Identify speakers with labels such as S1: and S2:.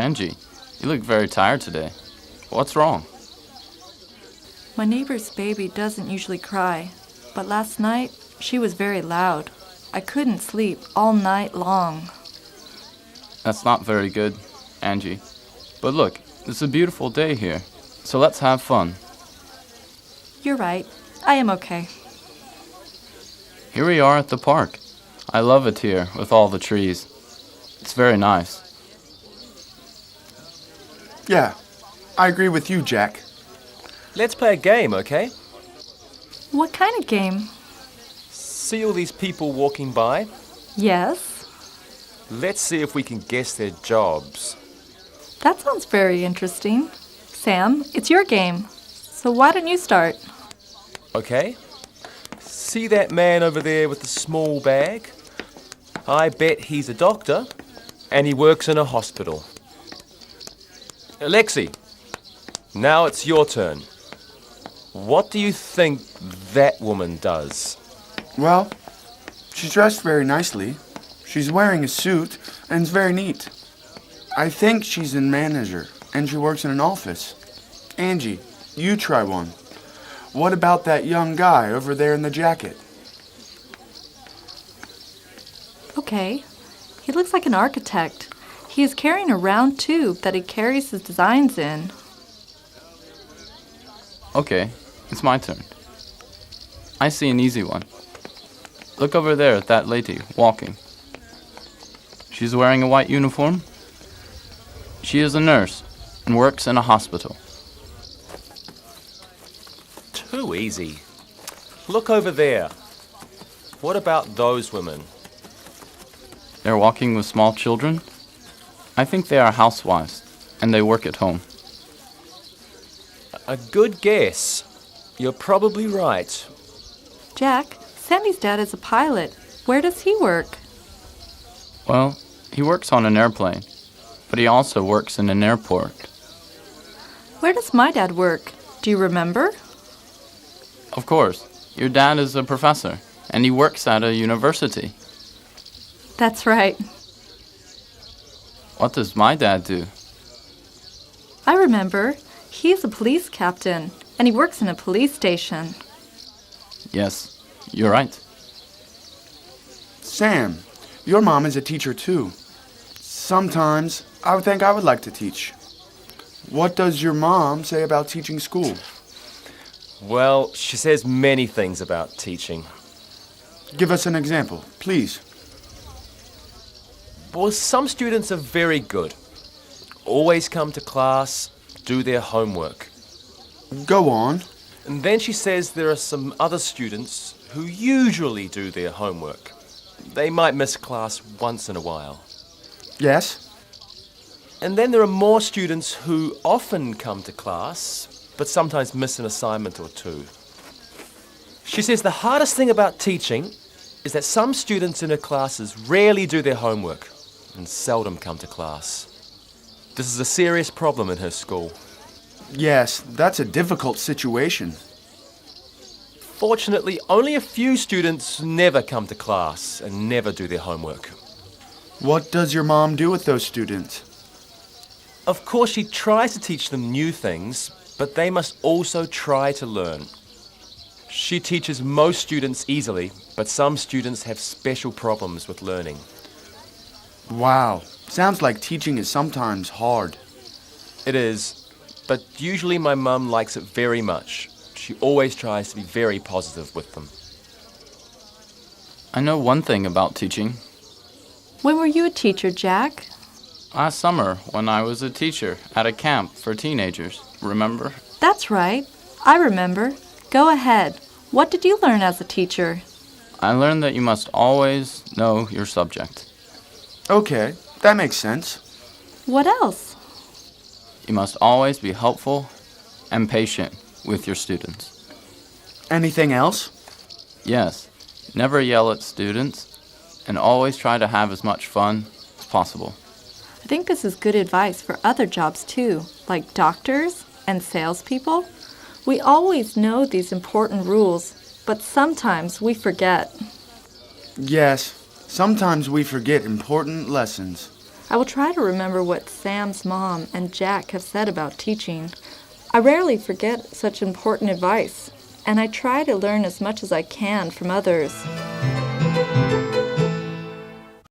S1: Angie, you look very tired today. What's wrong?
S2: My neighbor's baby doesn't usually cry, but last night she was very loud. I couldn't sleep all night long.
S1: That's not very good, Angie. But look, it's a beautiful day here, so let's have fun.
S2: You're right. I am okay.
S1: Here we are at the park. I love it here with all the trees. It's very nice.
S3: Yeah, I agree with you, Jack.
S4: Let's play a game, okay?
S2: What kind of game?
S4: See all these people walking by?
S2: Yes?
S4: Let's see if we can guess their jobs.
S2: That sounds very interesting. Sam, it's your game. So why don't you start?
S4: Okay. See that man over there with the small bag? I bet he's a doctor, and he works in a hospital. Alexi, now it's your turn. What do you think that woman does?
S3: Well, she's dressed very nicely. She's wearing a suit and it's very neat. I think she's a manager and she works in an office. Angie, you try one. What about that young guy over there in the jacket?
S2: Okay. He looks like an architect. He is carrying a round tube that he carries his designs in.
S1: Okay, it's my turn. I see an easy one. Look over there at that lady walking. She's wearing a white uniform. She is a nurse and works in a hospital.
S4: Too easy. Look over there. What about those women?
S1: They're walking with small children. I think they are housewives, and they work at home.
S4: A good guess. You're probably right.
S2: Jack, Sandy's dad is a pilot. Where does he work?
S1: Well, he works on an airplane, but he also works in an airport.
S2: Where does my dad work? Do you remember?
S1: Of course, your dad is a professor, and he works at a university.
S2: That's right.
S1: What does my dad do?
S2: I remember. He's a police captain, and he works in a police station.
S1: Yes, you're right.
S3: Sam, your mom is a teacher too. Sometimes I would think I would like to teach. What does your mom say about teaching school?
S4: Well, she says many things about teaching.
S3: Give us an example, please.
S4: Well, some students are very good. Always come to class, do their homework.
S3: Go on.
S4: And then she says there are some other students who usually do their homework. They might miss class once in a while.
S3: Yes?
S4: And then there are more students who often come to class, but sometimes miss an assignment or two. She says the hardest thing about teaching is that some students in her classes rarely do their homework and seldom come to class. This is a serious problem in her school.
S3: Yes, that's a difficult situation.
S4: Fortunately, only a few students never come to class and never do their homework.
S3: What does your mom do with those students?
S4: Of course, she tries to teach them new things, but they must also try to learn. She teaches most students easily, but some students have special problems with learning.
S3: Wow, sounds like teaching is sometimes hard.
S4: It is, but usually my mum likes it very much. She always tries to be very positive with them.
S1: I know one thing about teaching.
S2: When were you a teacher, Jack?
S1: Last summer, when I was a teacher at a camp for teenagers, remember?
S2: That's right. I remember. Go ahead. What did you learn as a teacher?
S1: I learned that you must always know your subject.
S3: Okay, that makes sense.
S2: What else?
S1: You must always be helpful and patient with your students.
S3: Anything else?
S1: Yes, never yell at students, and always try to have as much fun as possible.
S2: I think this is good advice for other jobs too, like doctors and salespeople. We always know these important rules, but sometimes we forget.
S3: Yes, sometimes we forget important lessons.
S2: I will try to remember what Sam's mom and Jack have said about teaching. I rarely forget such important advice, and I try to learn as much as I can from others.